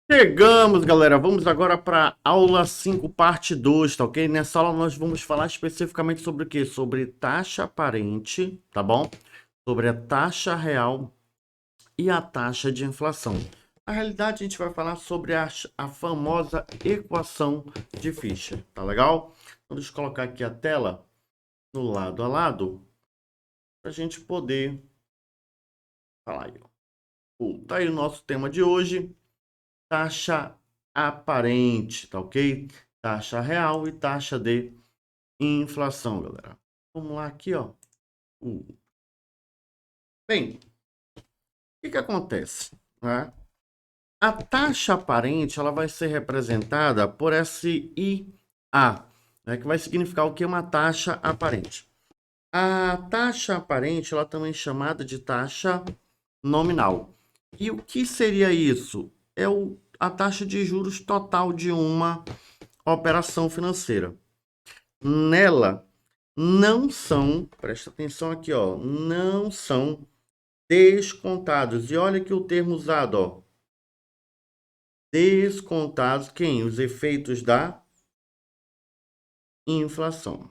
Chegamos, galera. Vamos agora para aula 5, parte 2, tá ok? Nessa aula nós vamos falar especificamente sobre o quê? Sobre taxa aparente, tá bom? Sobre a taxa real e a taxa de inflação. Na realidade, a gente vai falar sobre a famosa equação de Fischer, tá legal? Então, deixa eu colocar aqui a tela no lado a lado para a gente poder falar aí, ó. Tá aí o nosso tema de hoje. Taxa aparente, tá ok? Taxa real e taxa de inflação, galera. Vamos lá aqui, ó. Bem, o que que acontece, né? A taxa aparente, ela vai ser representada por esse IA, né? Que vai significar o que? Uma taxa aparente. A taxa aparente, ela também é chamada de taxa nominal. E o que seria isso? É a taxa de juros total de uma operação financeira. Nela não são, presta atenção aqui, ó, não são descontados. E olha aqui o termo usado, ó, descontados quem? Os efeitos da inflação.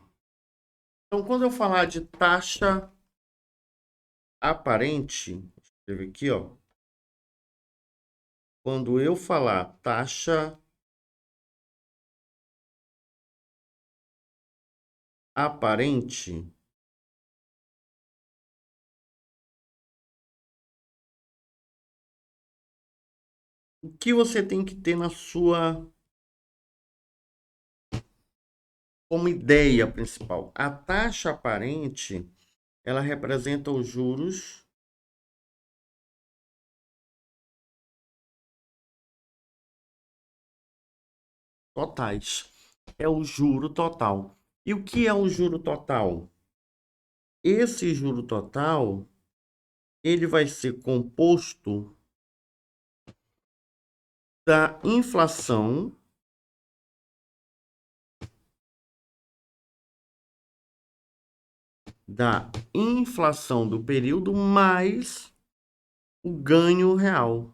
Então, quando eu falar de taxa aparente, vou escrever aqui, ó, quando eu falar taxa aparente, o que você tem que ter na sua como ideia principal? A taxa aparente, ela representa os juros totais. É o juro total. E o que é o juro total? Esse juro total, ele vai ser composto da inflação do período mais o ganho real.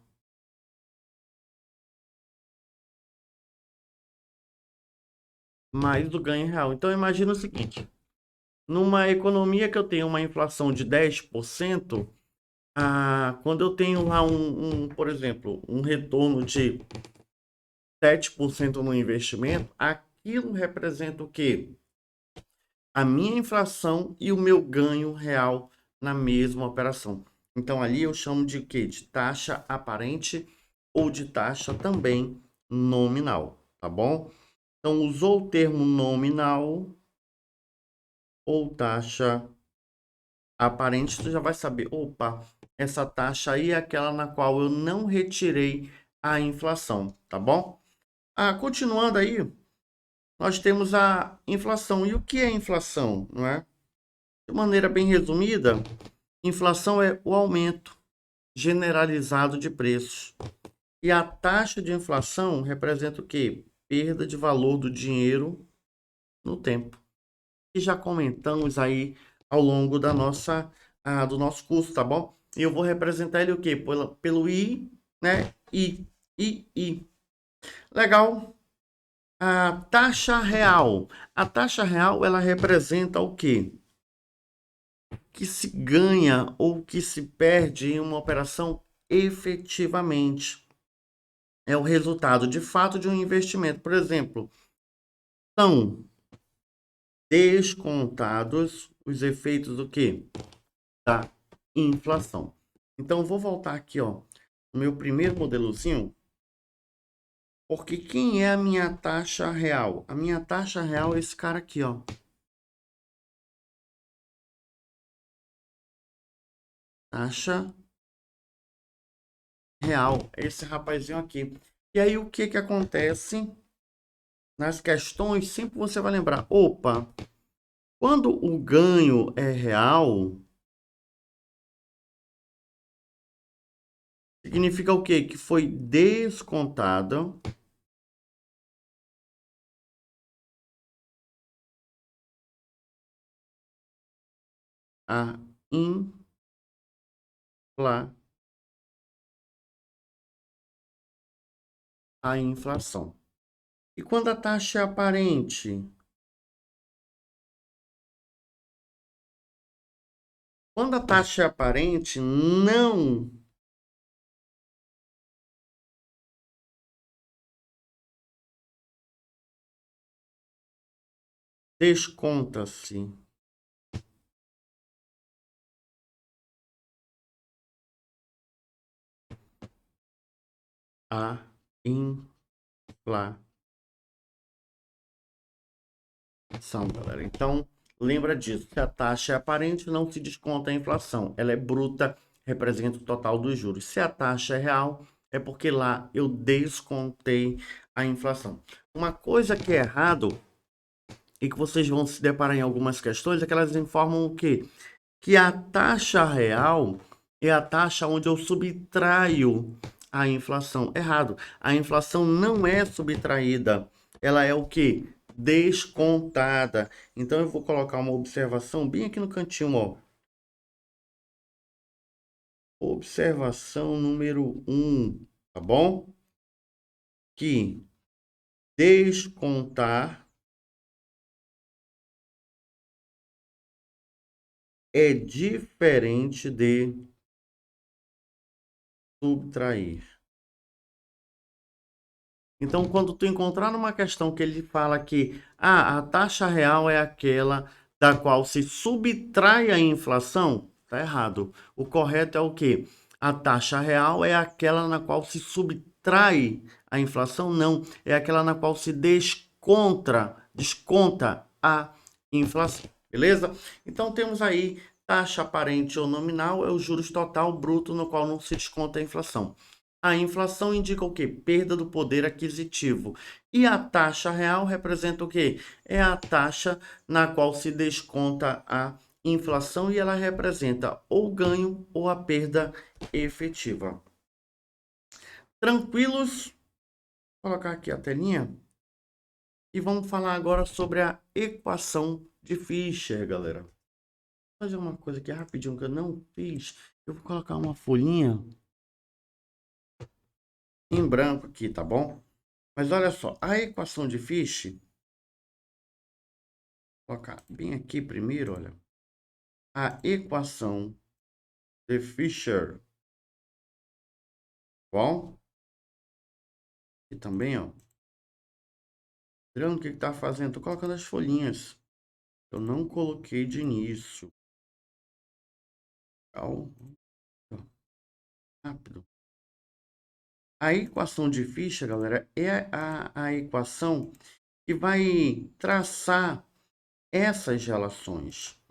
Mais o ganho real. Então imagina o seguinte, numa economia que eu tenho uma inflação de 10%, quando eu tenho lá por exemplo, um retorno de 7% no investimento, aquilo representa o quê? A minha inflação e o meu ganho real na mesma operação. Então ali eu chamo de quê? De taxa aparente ou de taxa também nominal, tá bom? Então usou o termo nominal ou taxa aparente, tu já vai saber, opa, essa taxa aí é aquela na qual eu não retirei a inflação, tá bom? Continuando aí, nós temos a inflação. E o que é inflação, não é? De maneira bem resumida, inflação é o aumento generalizado de preços. E a taxa de inflação representa o quê? Perda de valor do dinheiro no tempo. E já comentamos aí ao longo do nosso curso, tá bom? E eu vou representar ele o quê? Pelo I, né? I. Legal. A taxa real. A taxa real, ela representa o quê? Que se ganha ou que se perde em uma operação efetivamente. É o resultado de fato de um investimento. Por exemplo, são descontados os efeitos do quê? Da inflação. Então, vou voltar aqui, ó, no meu primeiro modelozinho, porque quem é a minha taxa real? A minha taxa real é esse cara aqui, ó. Taxa real, esse rapazinho aqui. E aí, o que que acontece nas questões? Sempre você vai lembrar, opa, quando o ganho é real, significa o quê? Que foi descontada a inflação. a inflação. E quando a taxa é aparente? Quando a taxa é aparente, não desconta-se a inflação, galera. Então, lembra disso. Se a taxa é aparente, não se desconta a inflação. Ela é bruta, representa o total dos juros. Se a taxa é real, é porque lá eu descontei a inflação. Uma coisa que é errado e que vocês vão se deparar em algumas questões é que elas informam o quê? Que a taxa real é a taxa onde eu subtraio a inflação. Errado. A inflação não é subtraída. Ela é o quê? Descontada. Então eu vou colocar uma observação bem aqui no cantinho, ó. Observação número 1, tá bom? Que descontar é diferente de subtrair. Então, quando tu encontrar numa questão que ele fala que a taxa real é aquela da qual se subtrai a inflação, tá errado. O correto é o quê? A taxa real é aquela na qual se subtrai a inflação, não. É aquela na qual se desconta a inflação. Beleza? Então, temos aí taxa aparente ou nominal, é o juros total bruto no qual não se desconta a inflação. A inflação indica o quê? Perda do poder aquisitivo. E a taxa real representa o quê? É a taxa na qual se desconta a inflação e ela representa ou o ganho ou a perda efetiva. Tranquilos? Vou colocar aqui a telinha. E vamos falar agora sobre a equação de Fischer, galera. Vou fazer uma coisa aqui rapidinho que eu não fiz. Eu vou colocar uma folhinha em branco aqui, tá bom? Mas olha só, a equação de Fischer, vou colocar bem aqui primeiro, olha. A equação de Fischer, bom? E também, ó. Olhando o que tá fazendo? Tô colocando as folhinhas. Eu não coloquei de início. Calma. Rápido. A equação de Fischer, galera, é a equação que vai traçar essas relações,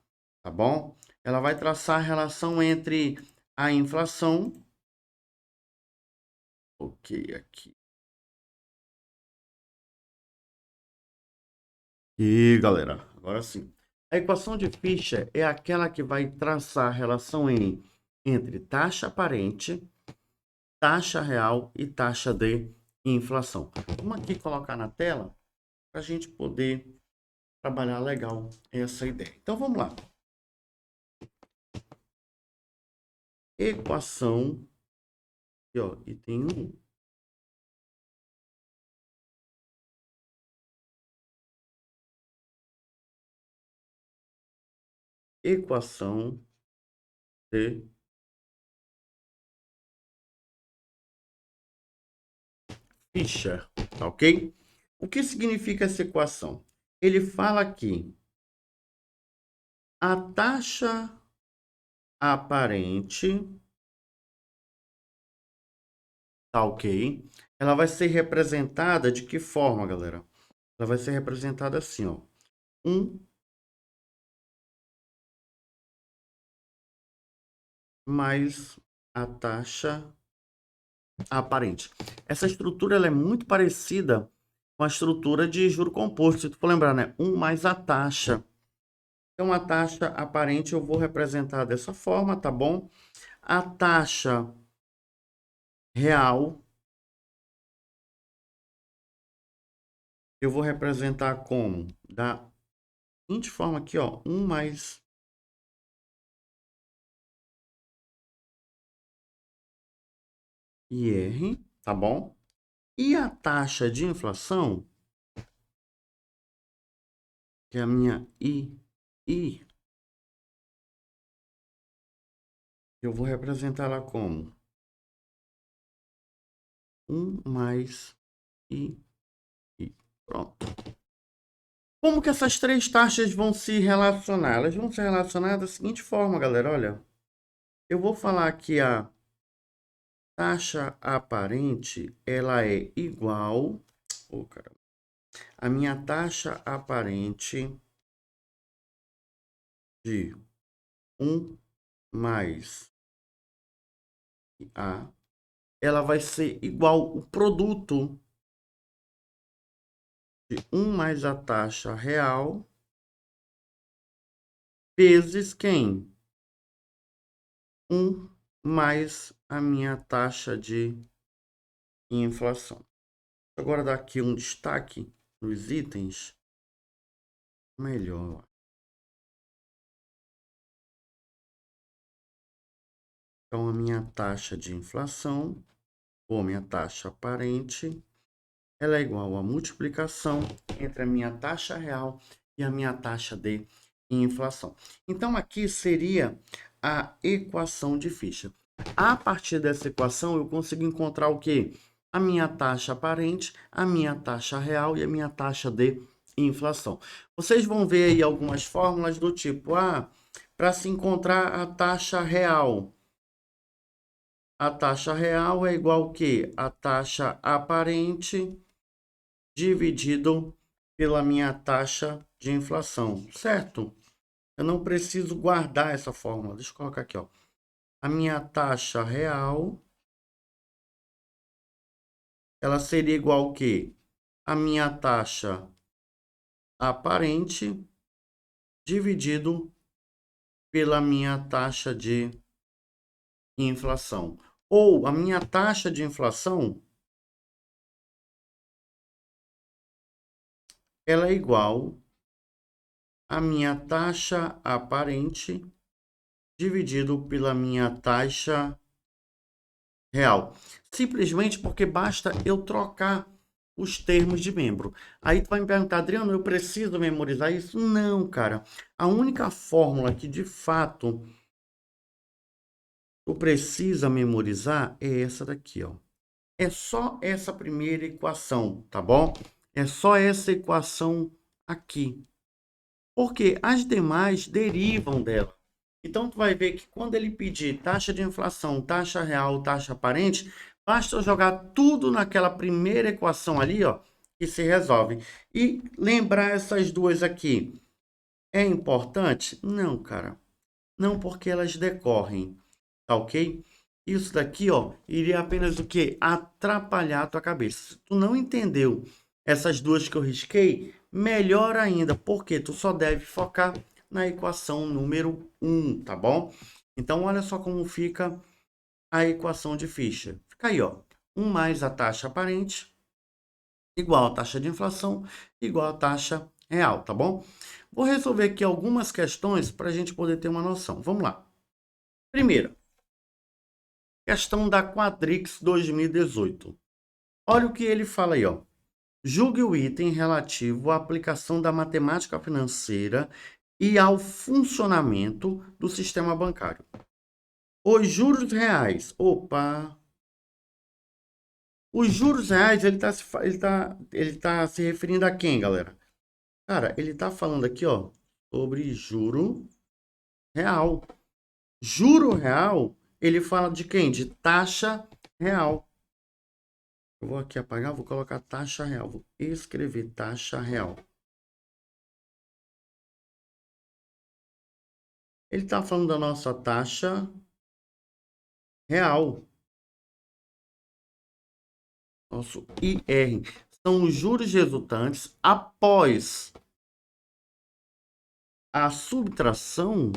tá bom? Ela vai traçar a relação entre a inflação, ok, aqui. E galera, agora sim. A equação de Fischer é aquela que vai traçar a relação entre taxa aparente, taxa real e taxa de inflação. Vamos aqui colocar na tela para a gente poder trabalhar legal essa ideia. Então vamos lá. Equação, aqui, ó, item 1. Equação de Fischer, tá ok? O que significa essa equação? Ele fala que a taxa aparente, tá ok? Ela vai ser representada de que forma, galera? Ela vai ser representada assim, ó. 1 mais a taxa aparente. Essa estrutura ela é muito parecida com a estrutura de juro composto. Se tu for lembrar, né? 1 mais a taxa. Então, a taxa aparente eu vou representar dessa forma, tá bom? A taxa real eu vou representar como? Da seguinte forma aqui, ó. 1 mais IR, tá bom? E a taxa de inflação, que é a minha I, eu vou representar ela como 1 mais I. Pronto. Como que essas três taxas vão se relacionar? Elas vão se relacionar da seguinte forma, galera. Olha, eu vou falar que a taxa aparente, ela é igual... Oh, caramba. A minha taxa aparente de 1 mais A, ela vai ser igual o produto de 1 mais a taxa real vezes quem? 1 mais a minha taxa de inflação. Agora dar aqui um destaque nos itens, melhor. Então, a minha taxa de inflação, ou a minha taxa aparente, ela é igual à multiplicação entre a minha taxa real e a minha taxa de inflação. Então, aqui seria a equação de Fischer. A partir dessa equação, eu consigo encontrar o quê? A minha taxa aparente, a minha taxa real e a minha taxa de inflação. Vocês vão ver aí algumas fórmulas do tipo, para se encontrar a taxa real. A taxa real é igual ao quê? A taxa aparente dividido pela minha taxa de inflação, certo? Eu não preciso guardar essa fórmula. Deixa eu colocar aqui, ó. A minha taxa real, ela seria igual ao quê? A minha taxa aparente dividido pela minha taxa de inflação. Ou a minha taxa de inflação, ela é igual à minha taxa aparente dividido pela minha taxa real. Simplesmente porque basta eu trocar os termos de membro. Aí tu vai me perguntar, Adriano, eu preciso memorizar isso? Não, cara. A única fórmula que de fato tu precisa memorizar é essa daqui, ó. É só essa primeira equação, tá bom? É só essa equação aqui. Porque as demais derivam dela. Então, tu vai ver que quando ele pedir taxa de inflação, taxa real, taxa aparente, basta eu jogar tudo naquela primeira equação ali, ó, que se resolve. E lembrar essas duas aqui. É importante? Não, cara. Não, porque elas decorrem, tá ok? Isso daqui, ó, iria apenas o quê? Atrapalhar a tua cabeça. Se tu não entendeu essas duas que eu risquei, melhor ainda, porque tu só deve focar na equação número 1, tá bom? Então, olha só como fica a equação de Fischer. Fica aí, ó. 1 mais a taxa aparente igual a taxa de inflação igual a taxa real, tá bom? Vou resolver aqui algumas questões para a gente poder ter uma noção. Vamos lá. Primeira, questão da Quadrix 2018. Olha o que ele fala aí, ó. Julgue o item relativo à aplicação da matemática financeira e ao funcionamento do sistema bancário. Os juros reais. Opa! Os juros reais, ele tá se referindo a quem, galera? Cara, ele tá falando aqui, ó, sobre juro real. Juro real, ele fala de quem? De taxa real. Eu vou aqui apagar, vou colocar taxa real. Vou escrever taxa real. Ele está falando da nossa taxa real. Nosso IR. São os juros resultantes após a subtração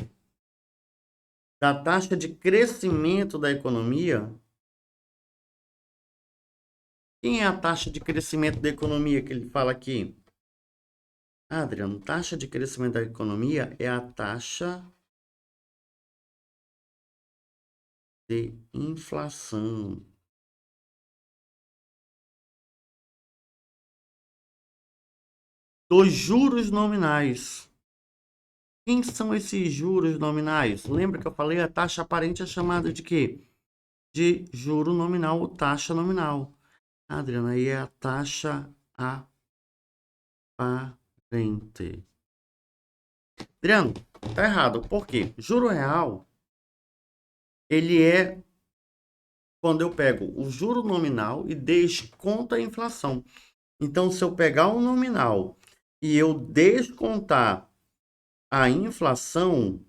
da taxa de crescimento da economia. Quem é a taxa de crescimento da economia que ele fala aqui? Adriano, taxa de crescimento da economia é a taxa de inflação. dos juros nominais. Quem são esses juros nominais? Lembra que eu falei a taxa aparente é chamada de quê? De juro nominal ou taxa nominal. Adriana, aí é a taxa aparente. Adriano, tá errado. Por quê? Juro real, ele é quando eu pego o juro nominal e desconto a inflação. Então, se eu pegar o nominal e eu descontar a inflação,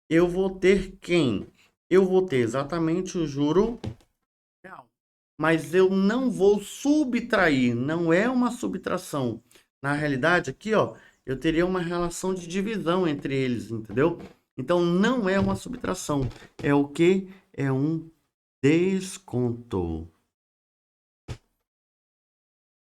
eu vou ter quem? Eu vou ter exatamente o juro real. Mas eu não vou subtrair, não é uma subtração. Na realidade, aqui, ó, eu teria uma relação de divisão entre eles, entendeu? Então, não é uma subtração. É o que? É um desconto.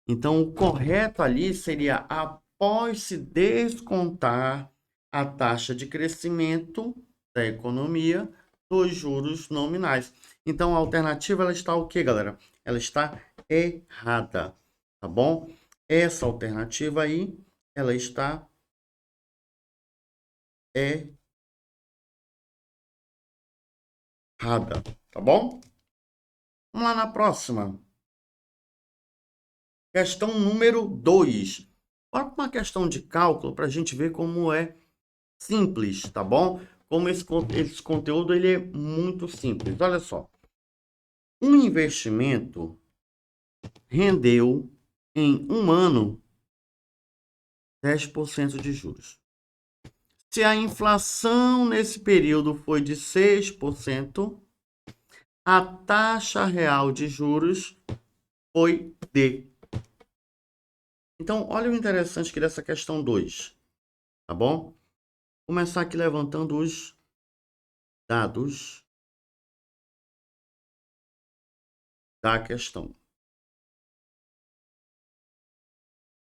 Então, o correto ali seria após se descontar a taxa de crescimento da economia dos juros nominais. Então, a alternativa ela está o quê, galera? Ela está errada, tá bom? Essa alternativa aí, ela está errada, tá bom? Vamos lá na próxima. Questão número 2. Bora para uma questão de cálculo para a gente ver como é simples, tá bom? Como esse conteúdo ele é muito simples. Olha só. Um investimento rendeu em um ano 10% de juros. Se a inflação nesse período foi de 6%, a taxa real de juros foi de. Então, olha o interessante aqui dessa questão 2, tá bom? Vou começar aqui levantando os dados da questão.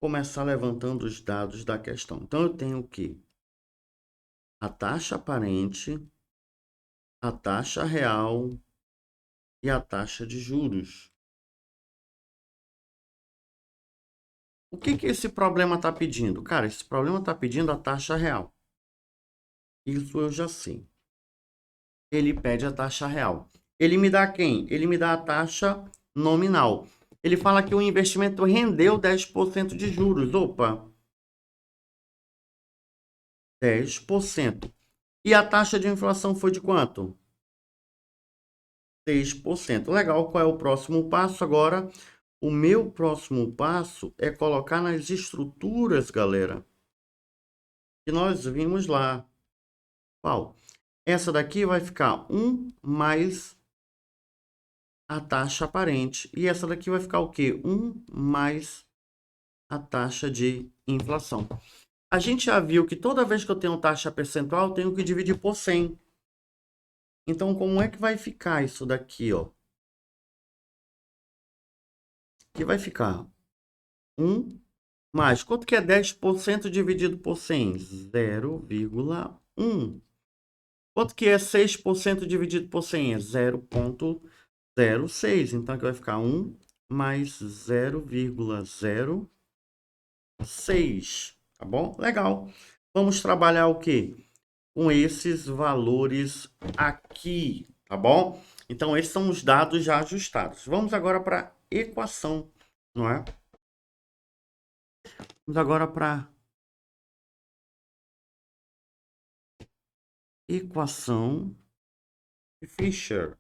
Começar levantando os dados da questão. Então, eu tenho o quê? A taxa aparente, a taxa real e a taxa de juros. O que esse problema está pedindo? Cara, esse problema está pedindo a taxa real. Isso eu já sei. Ele pede a taxa real. Ele me dá quem? Ele me dá a taxa nominal. Ele fala que o investimento rendeu 10% de juros. Opa! 10%. E a taxa de inflação foi de quanto? 6%. Legal, qual é o próximo passo agora? O meu próximo passo é colocar nas estruturas, galera, que nós vimos lá. Qual? Essa daqui vai ficar 1 mais a taxa aparente. E essa daqui vai ficar o quê? 1 mais a taxa de inflação. A gente já viu que toda vez que eu tenho taxa percentual, eu tenho que dividir por 100. Então, como é que vai ficar isso daqui, ó? Que vai ficar 1 mais. Quanto que é 10% dividido por 100? 0,1. Quanto que é 6% dividido por 100? É 0,06. Então, aqui vai ficar 1 mais 0,06. Tá bom? Legal. Vamos trabalhar o quê? Com esses valores aqui, tá bom? Então, esses são os dados já ajustados. Vamos agora para a equação, não é? Vamos agora para equação de Fischer.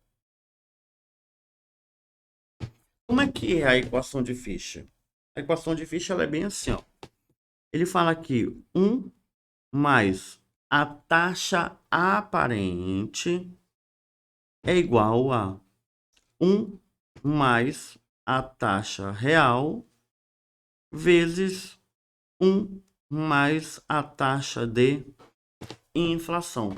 Como é que é a equação de Fischer? A equação de Fischer ela é bem assim, ó. Ele fala que 1 mais a taxa aparente é igual a 1 mais a taxa real vezes 1 mais a taxa de inflação.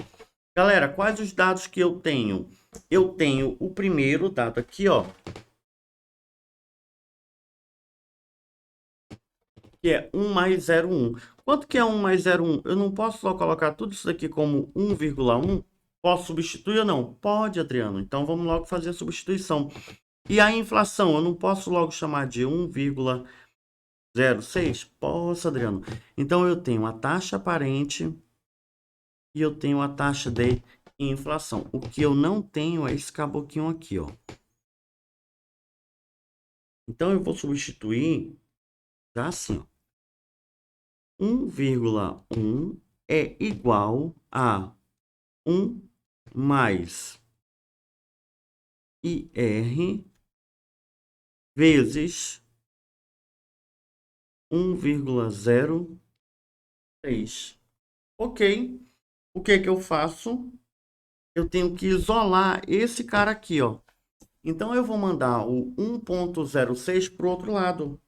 Galera, quais os dados que eu tenho? Eu tenho o primeiro dado aqui, ó, que é 1 mais 0,1. Quanto que é 1 mais 0,1? Eu não posso só colocar tudo isso aqui como 1,1? Posso substituir ou não? Pode, Adriano. Então, vamos logo fazer a substituição. E a inflação, eu não posso logo chamar de 1,1 0,6? Posso, Adriano. Então, eu tenho a taxa aparente e eu tenho a taxa de inflação. O que eu não tenho é esse caboquinho aqui, ó. Então, eu vou substituir já assim, ó. 1,1 é igual a 1 mais IR vezes 1,03. Ok. O que que eu faço? Eu tenho que isolar esse cara aqui, ó. Então, eu vou mandar o 1,06 para o outro lado.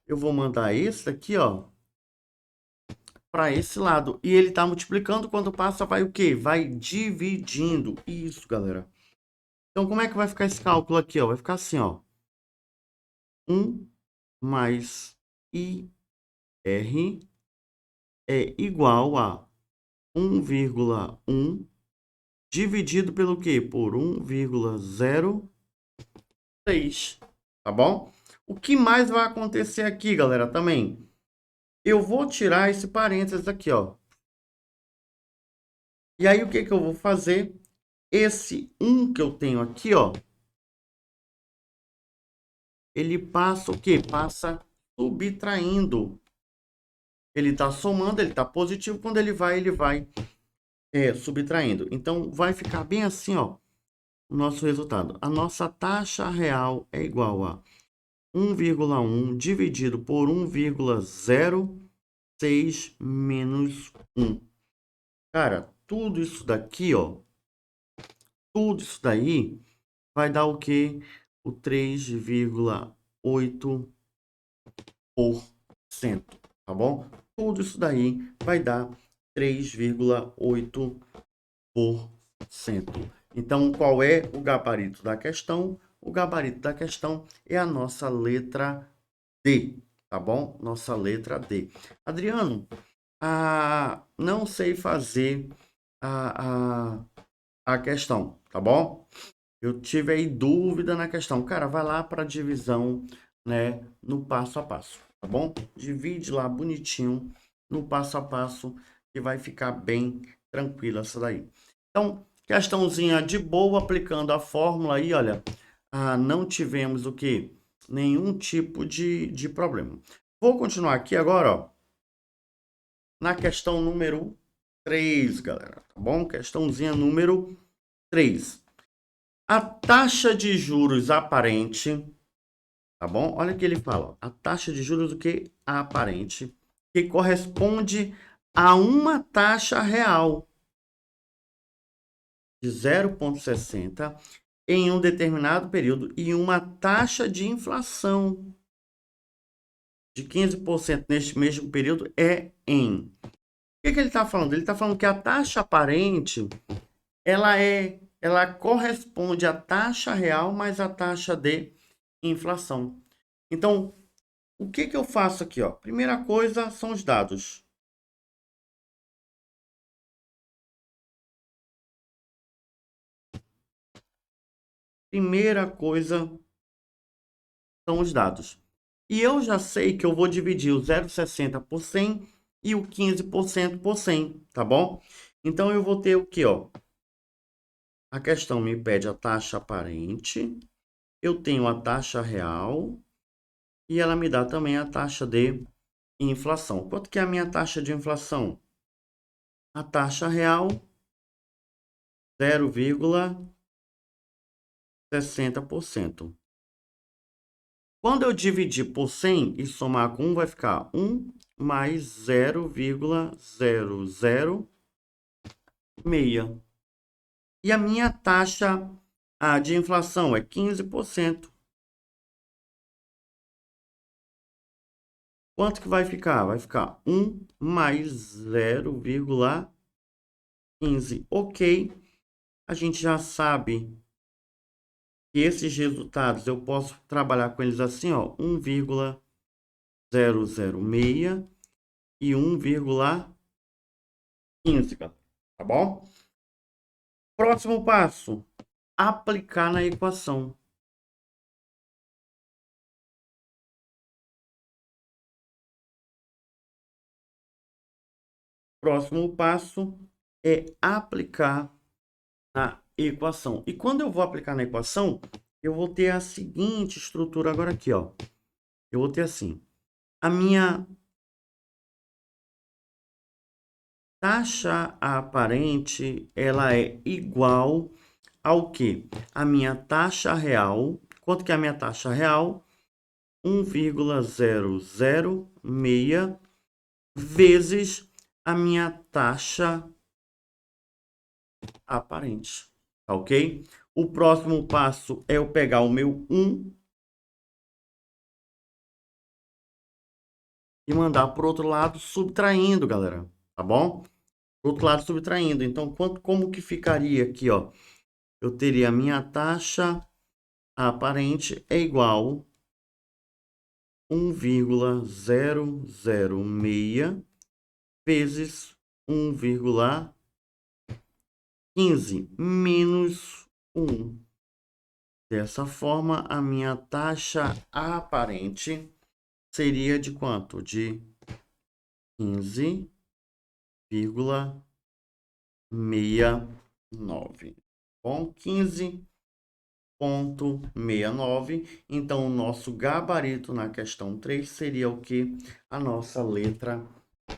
Eu vou mandar esse aqui, ó, para esse lado. E ele está multiplicando, quando passa, vai o quê? Vai dividindo. Isso, galera. Então, como é que vai ficar esse cálculo aqui, ó? Vai ficar assim, ó. 1 mais IR é igual a 1,1 dividido pelo quê? Por 1,06, tá bom? O que mais vai acontecer aqui, galera, também? Eu vou tirar esse parênteses aqui, ó. E aí, o que que eu vou fazer? Esse 1 que eu tenho aqui, ó, ele passa o quê? Passa subtraindo. Ele está somando, ele está positivo. Quando ele vai subtraindo. Então, vai ficar bem assim, ó, o nosso resultado. A nossa taxa real é igual a 1,1 dividido por 1,06 menos 1. Cara, tudo isso daqui, ó, tudo isso daí vai dar o quê? O 3,8%, tá bom? Tudo isso daí vai dar 3,8%. Então, qual é o gabarito da questão? O gabarito da questão é a nossa letra D, tá bom? Nossa letra D. Adriano, não sei fazer a, a questão, tá bom? Eu tive aí dúvida na questão. Cara, vai lá para a divisão, né, no passo a passo, tá bom? Divide lá bonitinho no passo a passo que vai ficar bem tranquila essa daí. Então, questãozinha de boa, aplicando a fórmula aí, olha, não tivemos o que? Nenhum tipo de problema. Vou continuar aqui agora, ó, na questão número 3, galera, tá bom? Questãozinha número 3. A taxa de juros aparente, tá bom? Olha o que ele fala, ó, a taxa de juros o que? Aparente, que corresponde a uma taxa real de 0,60 em um determinado período e uma taxa de inflação de 15% neste mesmo período é em... O que que ele está falando? Ele está falando que a taxa aparente, ela corresponde à taxa real mais a taxa de inflação. Então, o que que eu faço aqui, ó? Primeira coisa são os dados. Primeira coisa são os dados. E eu já sei que eu vou dividir o 0,60 por 100 e o 15% por 100, tá bom? Então, eu vou ter o que, ó? A questão me pede a taxa aparente, eu tenho a taxa real e ela me dá também a taxa de inflação. Quanto que é a minha taxa de inflação? A taxa real, 0,60%. Quando eu dividir por 100 e somar com 1, vai ficar 1 mais 0,006. E a minha taxa de inflação é 15%. Quanto que vai ficar? Vai ficar 1 mais 0,15. Ok, a gente já sabe que esses resultados eu posso trabalhar com eles assim, ó, 1,006 e 1,15, tá bom? Próximo passo, aplicar na equação. próximo passo é aplicar na equação. E quando eu vou aplicar na equação, eu vou ter a seguinte estrutura agora aqui, ó. Eu vou ter assim, a minha taxa aparente, ela é igual ao quê? A minha taxa real. Quanto que é a minha taxa real? 1,006 vezes a minha taxa aparente, tá ok? O próximo passo é eu pegar o meu 1 e mandar para o outro lado subtraindo, galera, tá bom? Pro outro lado subtraindo. Então, como que ficaria aqui, ó? Eu teria a minha taxa aparente é igual 1,006 vezes 1,15 menos 1. Dessa forma, a minha taxa aparente seria de quanto? De 15,69. Bom, 15,69. Então, o nosso gabarito na questão 3 seria o que? A nossa letra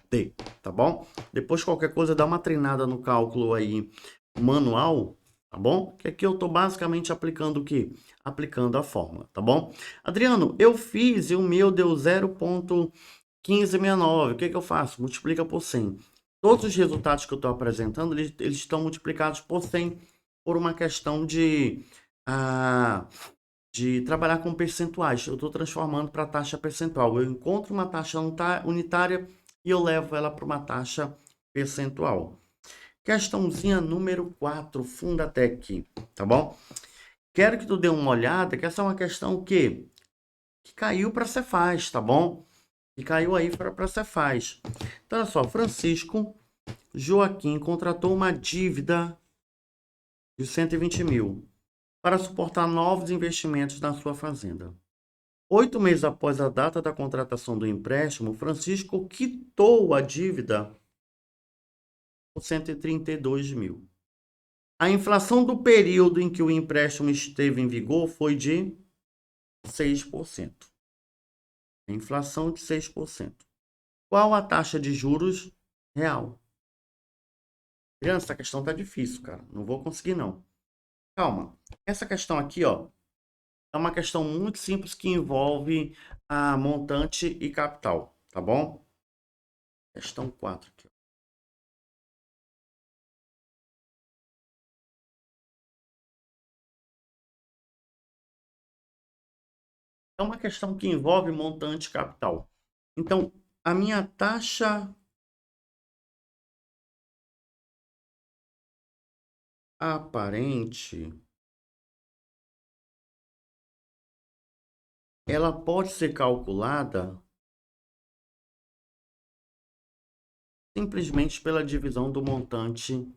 D, tá bom? Depois, qualquer coisa, dá uma treinada no cálculo aí manual, tá bom? Que aqui eu tô basicamente aplicando o quê? Aplicando a fórmula, tá bom? Adriano, eu fiz e o meu deu 0,1569. O que que eu faço? Multiplica por 100. Todos os resultados que eu estou apresentando, eles estão multiplicados por 100 por uma questão de trabalhar com percentuais. Eu estou transformando para taxa percentual. Eu encontro uma taxa unitária e eu levo ela para uma taxa percentual. Questãozinha número 4, Fundatec, tá bom? Quero que tu dê uma olhada, que essa é uma questão que caiu para Cefaz, tá bom? E caiu aí para Cefaz. Então, olha só, Francisco Joaquim contratou uma dívida de 120 mil para suportar novos investimentos na sua fazenda. 8 meses após a data da contratação do empréstimo, Francisco quitou a dívida por 132 mil. A inflação do período em que o empréstimo esteve em vigor foi de 6%. A inflação de 6%. Qual a taxa de juros real? Criança, essa questão tá difícil, cara. Não vou conseguir, não. Calma. Essa questão aqui, ó, é uma questão muito simples que envolve a montante e capital, tá bom? Questão 4 aqui. É uma questão que envolve montante e capital. Então, a minha taxa aparente, ela pode ser calculada simplesmente pela divisão do montante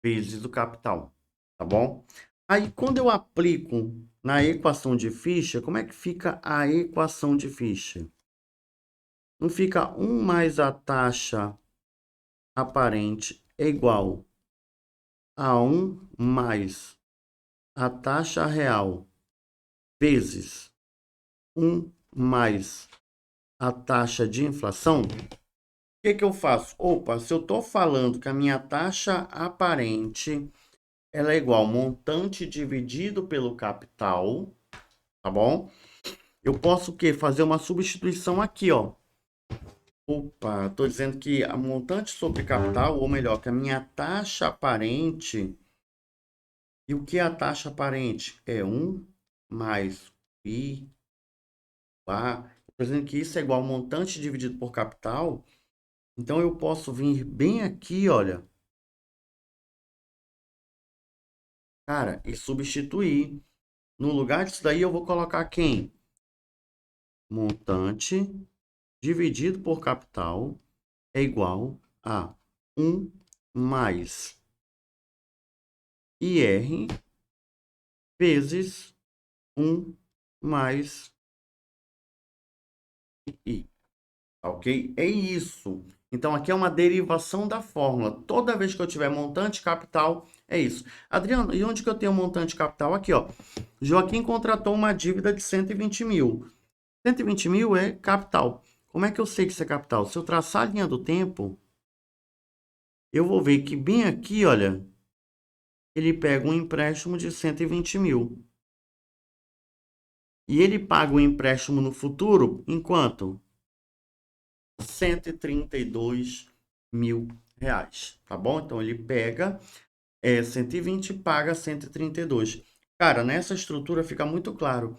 vezes o capital, tá bom? Aí, quando eu aplico na equação de Fischer, como é que fica a equação de Fischer? Não fica 1 mais a taxa aparente é igual a 1 mais a taxa real vezes 1 mais a taxa de inflação? O que que eu faço? Opa, se eu estou falando que a minha taxa aparente ela é igual ao montante dividido pelo capital, tá bom? Eu posso o quê? Fazer uma substituição aqui, ó. Opa, estou dizendo que a montante sobre capital, ou melhor, que a minha taxa aparente. E o que é a taxa aparente? É 1 mais I, A. Estou dizendo que isso é igual ao montante dividido por capital. Então, eu posso vir bem aqui, olha, cara, e substituir. No lugar disso daí, eu vou colocar quem? Montante dividido por capital é igual a 1 mais IR vezes 1 mais I. Tá ok? É isso. Então, aqui é uma derivação da fórmula. Toda vez que eu tiver montante capital, é isso. Adriano, e onde que eu tenho montante capital? Aqui, ó. Joaquim contratou uma dívida de 120 mil. 120 mil é capital. Como é que eu sei que isso é capital? Se eu traçar a linha do tempo, eu vou ver que bem aqui, olha, ele pega um empréstimo de 120 mil. E ele paga o empréstimo no futuro em quanto? 132 mil reais, tá bom? Então, ele pega 120 e paga 132. Cara, nessa estrutura fica muito claro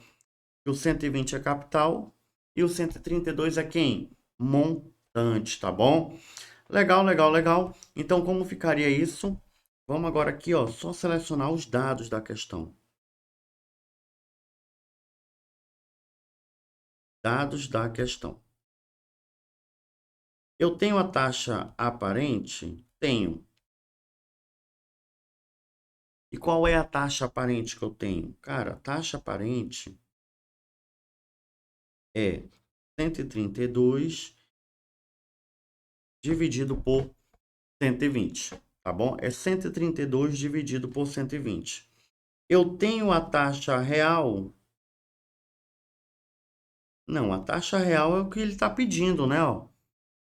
que o 120 é capital e o 132 é quem? Montante, tá bom? Legal, legal, legal. Então, como ficaria isso? Vamos agora aqui, ó, só selecionar os dados da questão. Dados da questão. Eu tenho a taxa aparente? Tenho. E qual é a taxa aparente que eu tenho? Cara, a taxa aparente é 132 dividido por 120, tá bom? É 132 dividido por 120. Eu tenho a taxa real? Não, a taxa real é o que ele está pedindo, né? Ó.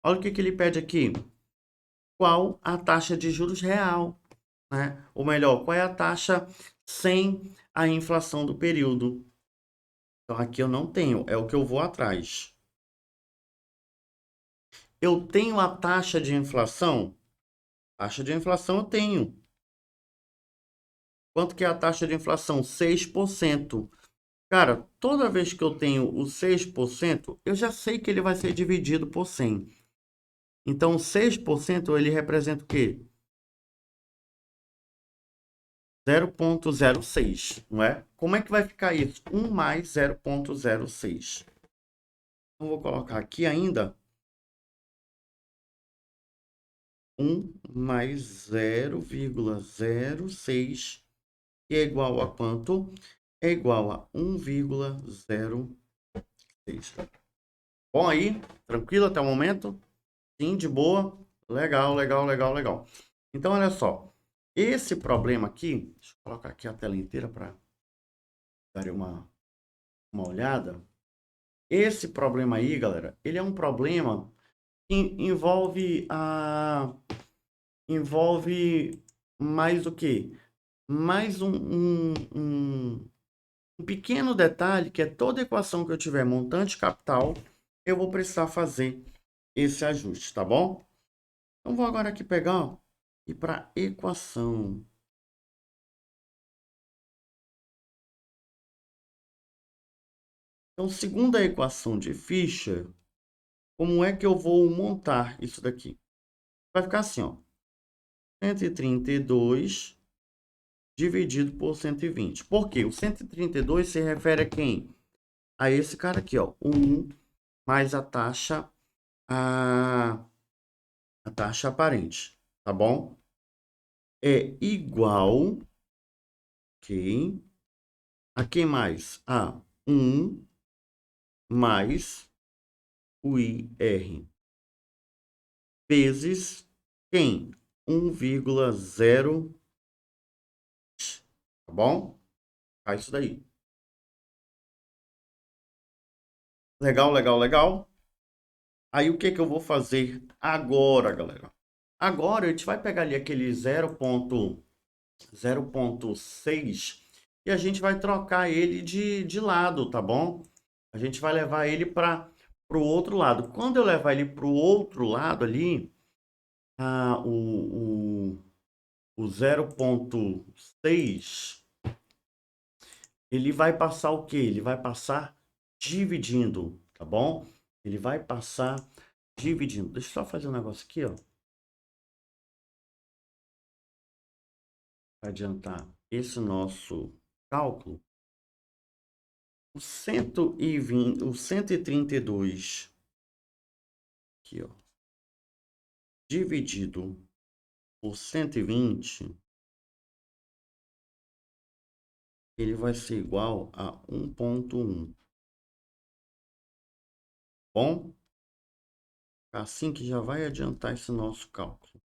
Olha o que, que ele pede aqui. Qual a taxa de juros real, né? Ou melhor, qual é a taxa sem a inflação do período? Então, aqui eu não tenho, é o que eu vou atrás. Eu tenho a taxa de inflação? Taxa de inflação eu tenho. Quanto que é a taxa de inflação? 6%. Cara, toda vez que eu tenho o 6%, eu já sei que ele vai ser dividido por 100. Então, 6% ele representa o quê? 0,06, não é? Como é que vai ficar isso? 1 mais 0,06. Então, vou colocar aqui ainda 1 mais 0,06, que é igual a quanto? É igual a 1,06. Bom aí? Tranquilo até o momento? Sim, de boa? Legal, legal, legal, legal. Então, olha só. Esse problema aqui, deixa eu colocar aqui a tela inteira para dar uma olhada. Esse problema aí, galera, ele é um problema que envolve mais o quê? Mais um pequeno detalhe, que é toda equação que eu tiver montante capital, eu vou precisar fazer esse ajuste, tá bom? Então, vou agora aqui pegar, ó, e para equação. Então, segundo a equação de Fischer, como é que eu vou montar isso daqui? Vai ficar assim, ó. 132 dividido por 120. Por quê? O 132 se refere a quem? A esse cara aqui, ó. 1 mais a, a taxa aparente, tá bom? É igual, ok? A quem mais? A 1 mais o IR vezes quem? 1,0, tá bom? Tá isso daí. Legal, legal, legal. Aí o que que eu vou fazer agora, galera? Agora a gente vai pegar ali aquele 0,6 e a gente vai trocar ele de lado, tá bom? A gente vai levar ele para o outro lado. Quando eu levar ele para o outro lado ali, o 0,6, ele vai passar o quê? Ele vai passar dividindo, tá bom? Ele vai passar dividindo. Deixa eu só fazer um negócio aqui, ó. Para adiantar esse nosso cálculo. O 120, o 132 aqui, ó, dividido por 120, ele vai ser igual a 1,1. Bom? assim que já vai adiantar esse nosso cálculo.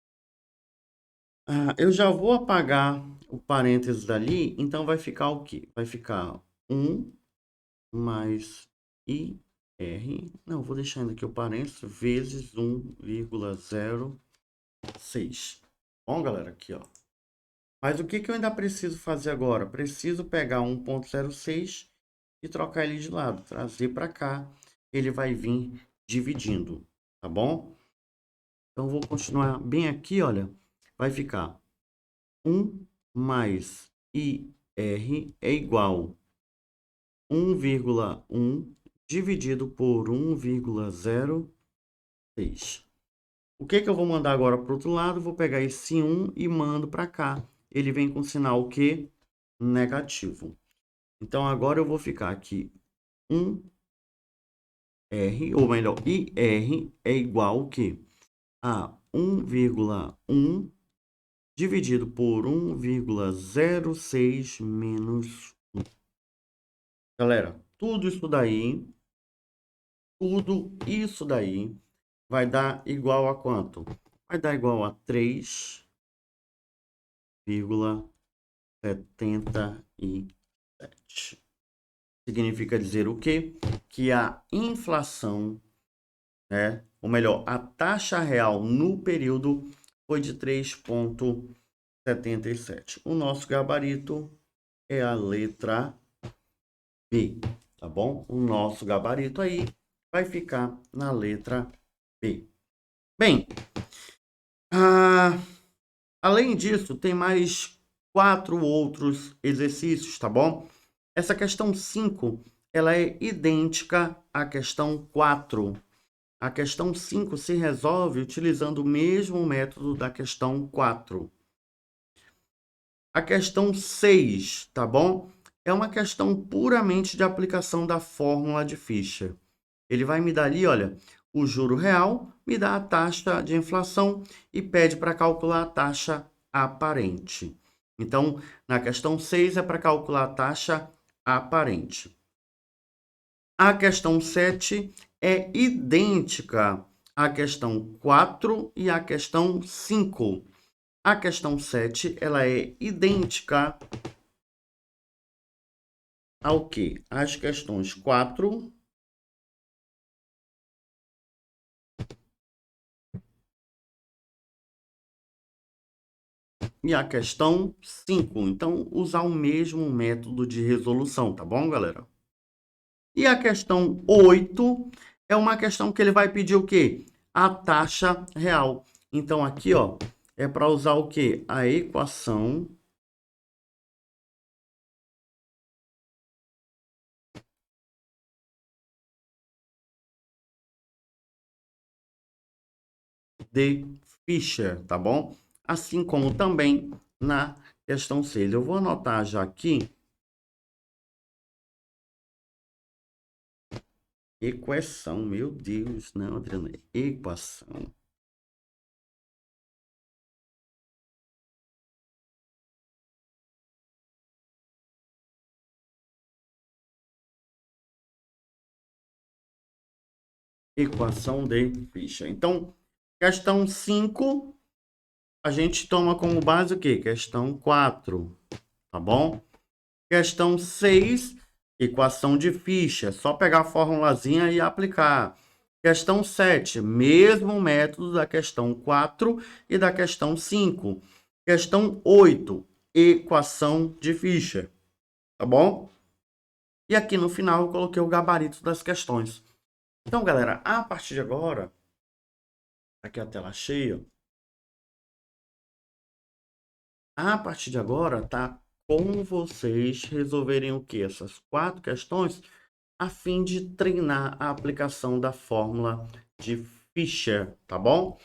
Eu já vou apagar o parênteses dali, então vai ficar o quê? Vai ficar 1 mais IR, não, vou deixar ainda aqui o parênteses, vezes 1,06. Bom, galera, aqui, ó. Mas o que eu ainda preciso fazer agora? Preciso pegar 1,06 e trocar ele de lado, trazer para cá, ele vai vir dividindo, tá bom? Então, vou continuar bem aqui, olha, vai ficar 1 mais IR é igual a 1,1 dividido por 1,06. O que eu vou mandar agora para o outro lado? Vou pegar esse 1 e mando para cá. Ele vem com sinal o quê? Negativo. Então, agora eu vou ficar aqui 1R, ou melhor, IR é igual ao quê? A 1,1 dividido por 1,06 menos 1. Galera, tudo isso daí vai dar igual a quanto? Vai dar igual a 3,77. Significa dizer o quê? Que a inflação, né, ou melhor, a taxa real no período foi de 3,77. O nosso gabarito é a letra B, tá bom? O nosso gabarito aí vai ficar na letra B. Bem, além disso, tem mais 4 outros exercícios, tá bom? Essa questão 5, ela é idêntica à questão 4. A questão 5 se resolve utilizando o mesmo método da questão 4. A questão 6, tá bom? É uma questão puramente de aplicação da fórmula de Fischer. Ele vai me dar ali, olha, o juro real, me dá a taxa de inflação e pede para calcular a taxa aparente. Então, na questão 6 é para calcular a taxa aparente. A questão 7 é idêntica à questão 4 e à questão 5. A questão 7 ela é idêntica ao quê? As questões 4 e a questão 5. Então, usar o mesmo método de resolução, tá bom, galera? E a questão 8 é uma questão que ele vai pedir o quê? A taxa real. Então, aqui, ó, é para usar o quê? A equação de Fischer, tá bom? Assim como também na questão 6. Eu vou anotar já aqui. Equação, meu Deus, não, Adriana, equação. Equação de Fischer. Então, questão 5, a gente toma como base o quê? Questão 4, tá bom? Questão 6, equação de Fischer. Só pegar a formulazinha e aplicar. Questão 7, mesmo método da questão 4 e da questão 5. Questão 8, equação de Fischer, tá bom? E aqui no final eu coloquei o gabarito das questões. Então, galera, a partir de agora, aqui a tela cheia, a partir de agora tá com vocês resolverem o que? Essas 4 questões a fim de treinar a aplicação da fórmula de Fischer, tá bom?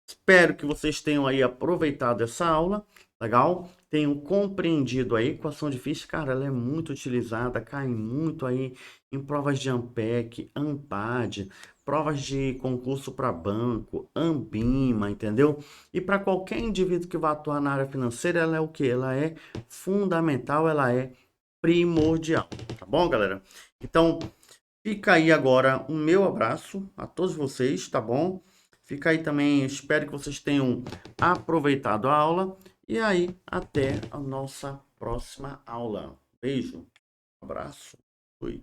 Espero que vocês tenham aí aproveitado essa aula, legal? Tenham compreendido a equação de Fischer, cara, ela é muito utilizada, cai muito aí em provas de ANPEC, ANPAD, provas de concurso para banco, ANBIMA, entendeu? E para qualquer indivíduo que vá atuar na área financeira, ela é o que? Ela é fundamental, ela é primordial, tá bom, galera? Então, fica aí agora o meu abraço a todos vocês, tá bom? Fica aí também, espero que vocês tenham aproveitado a aula. E aí, até a nossa próxima aula. Beijo, abraço, fui.